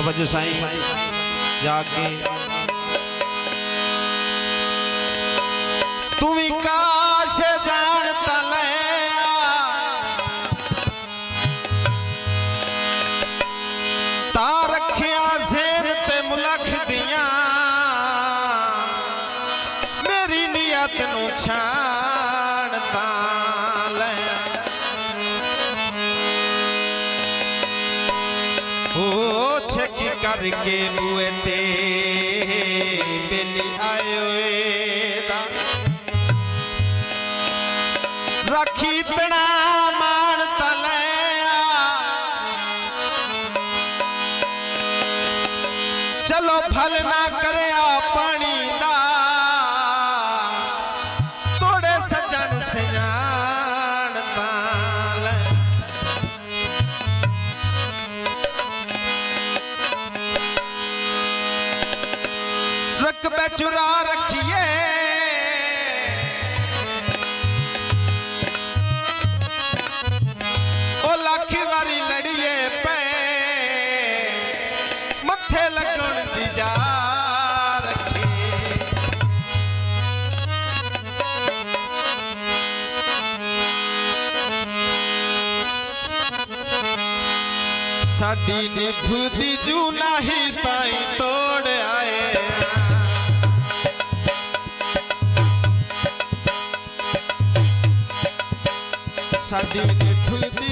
तवज्जो साईं जाके तू विकास जानता ले ता रखिया ज़हन ते मुलख दिया मेरी नियत नू छाणता ले ओ छकी करके बुए ते बेली आयो रखी तना मान तलया चलो फल ना करे पानी दा तोड़े सजन सजान ताल रकबे चुरा रखिए लाखी वारी लड़िए पे मथे लगन दी जा रखे साडी निभदी जू नहीं ताई तोड़ आए साडी निभदी